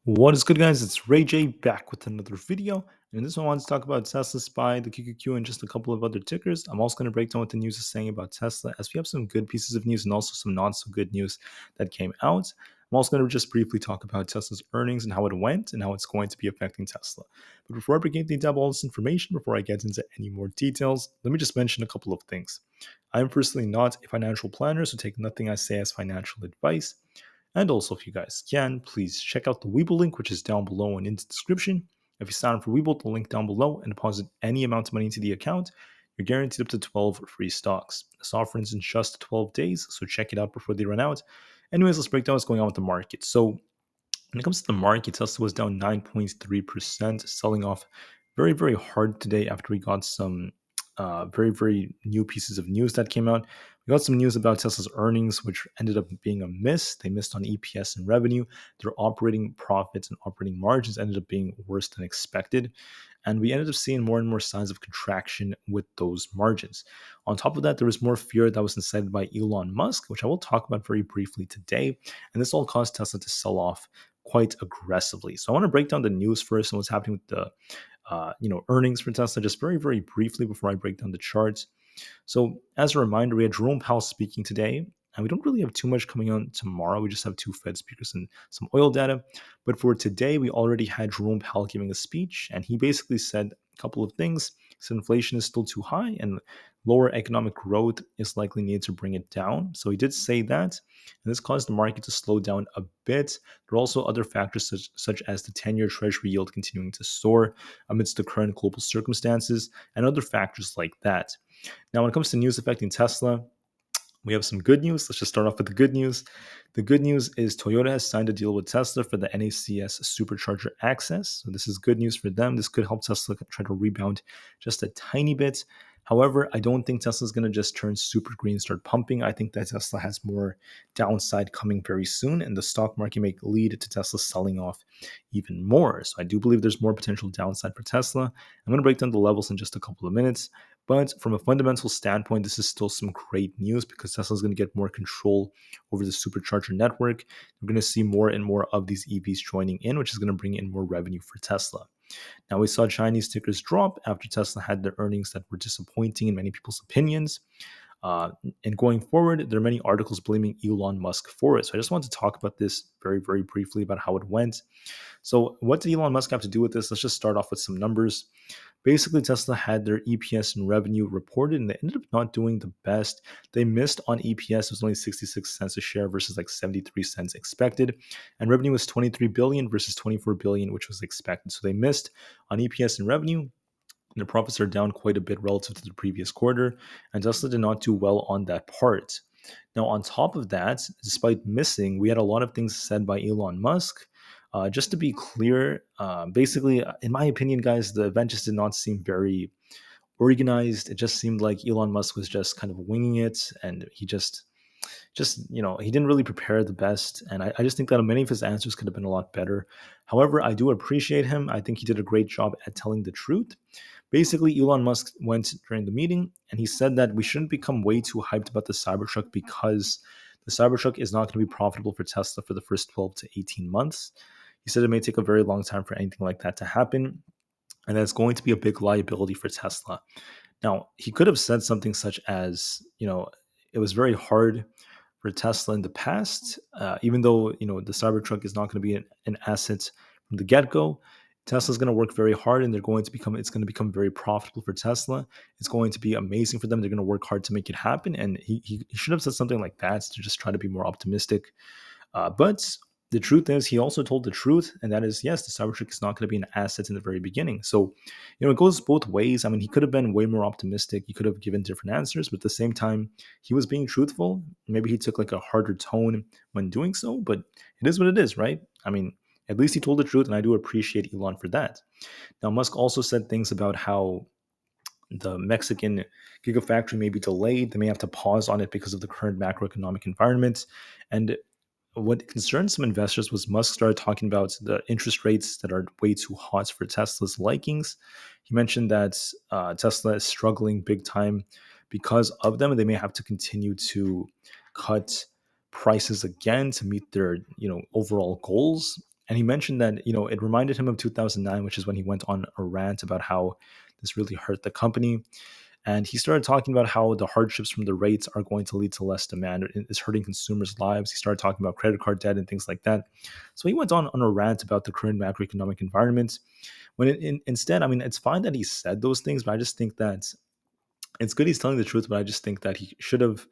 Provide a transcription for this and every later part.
What is good, guys? It's Rey-Jay back with another video. And in this one, I want to talk about Tesla SPY, the QQQ, and just a couple of other tickers. I'm also going to break down what the news is saying about Tesla, as we have some good pieces of news and also some not so good news that came out. I'm also going to just briefly talk about Tesla's earnings and how it went and how it's going to be affecting Tesla. But before I begin to delve all this information, before I get into any more details, let me just mention a couple of things. I am personally not a financial planner, so take nothing I say as financial advice. And also, if you guys can, please check out the Webull link, which is down below and in the description. If you sign up for Webull, the link down below, and deposit any amount of money into the account, you're guaranteed up to 12 free stocks. This offer ends in just 12 days, so check it out before they run out. Anyways, let's break down what's going on with the market. So, when it comes to the market, Tesla was down 9.3%, selling off very, very hard today after we got some very, very new pieces of news that came out. We got some news about Tesla's earnings, which ended up being a miss. They missed on EPS and revenue. Their operating profits and operating margins ended up being worse than expected. And we ended up seeing more and more signs of contraction with those margins. On top of that, there was more fear that was incited by Elon Musk, which I will talk about very briefly today. And this all caused Tesla to sell off quite aggressively. So I want to break down the news first and what's happening with the earnings for Tesla just very, very briefly before I break down the charts. So, as a reminder, we had Jerome Powell speaking today, and we don't really have too much coming on tomorrow. We just have two Fed speakers and some oil data. But for today, we already had Jerome Powell giving a speech, and he basically said a couple of things. So, inflation is still too high, and lower economic growth is likely needed to bring it down. So, he did say that, and this caused the market to slow down a bit. There are also other factors such as the 10-year Treasury yield continuing to soar amidst the current global circumstances, and other factors like that. Now, when it comes to news affecting Tesla, we have some good news. Let's just start off with the good news. The good news is Toyota has signed a deal with Tesla for the NACS supercharger access. So this is good news for them. This could help Tesla try to rebound just a tiny bit. However, I don't think Tesla's going to just turn super green and start pumping. I think that Tesla has more downside coming very soon, and the stock market may lead to Tesla selling off even more. So I do believe there's more potential downside for Tesla. I'm going to break down the levels in just a couple of minutes. But from a fundamental standpoint, this is still some great news because Tesla is going to get more control over the supercharger network. We're going to see more and more of these EVs joining in, which is going to bring in more revenue for Tesla. Now, we saw Chinese tickers drop after Tesla had their earnings that were disappointing in many people's opinions. And going forward, there are many articles blaming Elon Musk for it. So I just want to talk about this very, very briefly about how it went. So, what did Elon Musk have to do with this? Let's just start off with some numbers. Basically, Tesla had their EPS and revenue reported, and they ended up not doing the best. They missed on EPS; it was only 66 cents a share versus like 73 cents expected, and revenue was 23 billion versus 24 billion, which was expected. So they missed on EPS and revenue. And their profits are down quite a bit relative to the previous quarter, and Tesla did not do well on that part. Now, on top of that, despite missing, we had a lot of things said by Elon Musk. Just to be clear, basically, in my opinion, guys, the event just did not seem very organized. It just seemed like Elon Musk was just kind of winging it, and he he didn't really prepare the best. And I just think that many of his answers could have been a lot better. However, I do appreciate him. I think he did a great job at telling the truth. Basically, Elon Musk went during the meeting and he said that we shouldn't become way too hyped about the Cybertruck because the Cybertruck is not going to be profitable for Tesla for the first 12 to 18 months. He said it may take a very long time for anything like that to happen, and that's going to be a big liability for Tesla. Now, he could have said something such as, it was very hard for Tesla in the past, even though, the Cybertruck is not going to be an asset from the get-go. Tesla's going to work very hard and it's going to become very profitable for Tesla. It's going to be amazing for them. They're going to work hard to make it happen. And he should have said something like that to just try to be more optimistic. But the truth is, he also told the truth, and that is, yes, the Cybertruck is not going to be an asset in the very beginning. So, it goes both ways. I mean, he could have been way more optimistic. He could have given different answers, but at the same time, he was being truthful. Maybe he took like a harder tone when doing so, but it is what it is, right? I mean, at least he told the truth, and I do appreciate Elon for that. Now, Musk also said things about how the Mexican Gigafactory may be delayed. They may have to pause on it because of the current macroeconomic environment. And what concerned some investors was Musk started talking about the interest rates that are way too hot for Tesla's likings. He mentioned that Tesla is struggling big time because of them, and they may have to continue to cut prices again to meet their overall goals. And he mentioned that, it reminded him of 2009, which is when he went on a rant about how this really hurt the company. And he started talking about how the hardships from the rates are going to lead to less demand. It's hurting consumers' lives. He started talking about credit card debt and things like that. So he went on a rant about the current macroeconomic environment. Instead, I mean, it's fine that he said those things, but I just think that it's good he's telling the truth, but I just think that he should have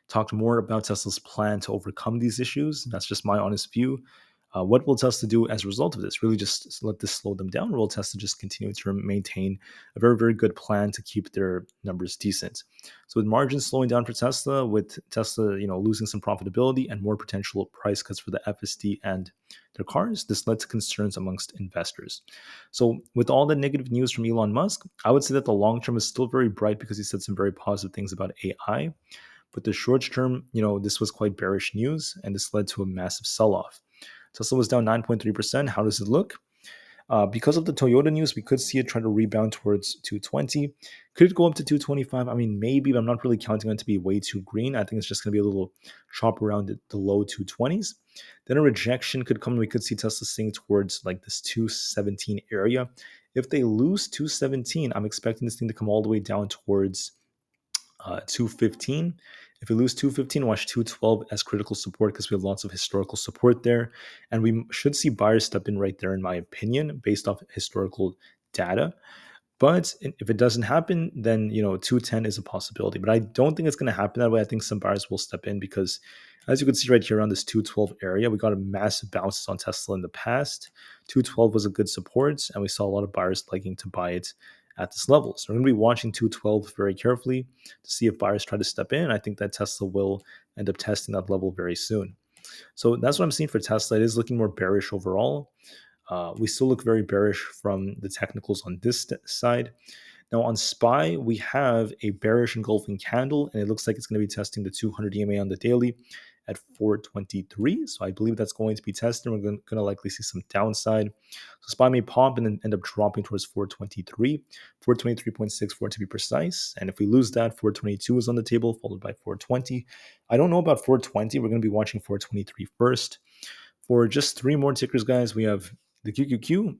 talked more about Tesla's plan to overcome these issues. That's just my honest view. What will Tesla do as a result of this? Really just let this slow them down? Or will Tesla just continue to maintain a very, very good plan to keep their numbers decent? So with margins slowing down for Tesla, with Tesla, losing some profitability and more potential price cuts for the FSD and their cars, this led to concerns amongst investors. So with all the negative news from Elon Musk, I would say that the long term is still very bright because he said some very positive things about AI. But the short term, this was quite bearish news, and this led to a massive sell off. Tesla was down 9.3%. How does it look? Because of the Toyota news, we could see it try to rebound towards 220. Could it go up to 225? I mean, maybe, but I'm not really counting on it to be way too green. I think it's just going to be a little chop around the low 220s. Then a rejection could come. We could see Tesla sink towards like this 217 area. If they lose 217, I'm expecting this thing to come all the way down towards 215. If we lose 215, watch 212 as critical support because we have lots of historical support there. And we should see buyers step in right there, in my opinion, based off historical data. But if it doesn't happen, then 210 is a possibility. But I don't think it's going to happen that way. I think some buyers will step in because, as you can see right here around this 212 area, we got a massive bounces on Tesla in the past. 212 was a good support, and we saw a lot of buyers liking to buy it at this level. So we're going to be watching 212 very carefully to see if buyers try to step in. I think that Tesla will end up testing that level very soon. So that's what I'm seeing for Tesla. It is looking more bearish overall. We still look very bearish from the technicals on this side. Now on SPY, we have a bearish engulfing candle, and it looks like it's going to be testing the 200 EMA on the daily at 423. So I believe that's going to be tested. We're going to likely see some downside. So SPY may pump and then end up dropping towards 423, 423.64 to be precise. And if we lose that, 422 is on the table, followed by 420. I don't know about 420. We're going to be watching 423 first. For just three more tickers, guys, we have the QQQ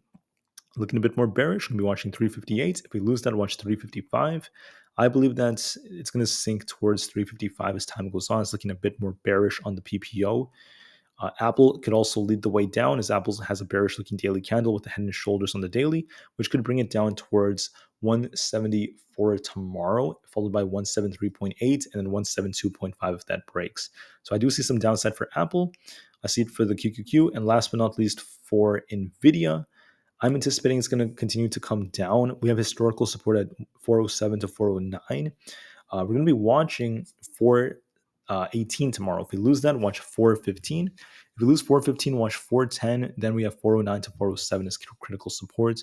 looking a bit more bearish. We'll be watching 358. If we lose that, watch 355. I believe that it's going to sink towards 355 as time goes on. It's looking a bit more bearish on the PPO. Aapl could also lead the way down as Aapl has a bearish looking daily candle with the head and shoulders on the daily, which could bring it down towards 174 tomorrow, followed by 173.8 and then 172.5 if that breaks. So I do see some downside for Aapl. I see it for the QQQ. And last but not least, for Nvda, I'm anticipating it's going to continue to come down. We have historical support at 407 to 409. We're going to be watching 418 tomorrow. If we lose that, watch 415. If we lose 415, watch 410. Then we have 409 to 407 as critical support.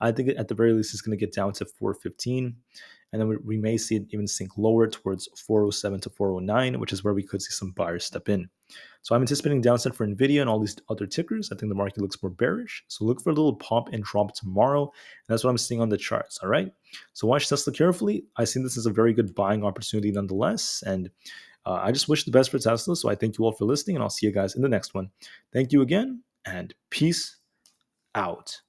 I think at the very least it's going to get down to 415. And then we may see it even sink lower towards 407 to 409, which is where we could see some buyers step in. So I'm anticipating downside for Nvidia and all these other tickers. I think the market looks more bearish. So look for a little pop and drop tomorrow. And that's what I'm seeing on the charts. All right. So watch Tesla carefully. I see this as a very good buying opportunity nonetheless. And I just wish the best for Tesla. So I thank you all for listening, and I'll see you guys in the next one. Thank you again, and peace out.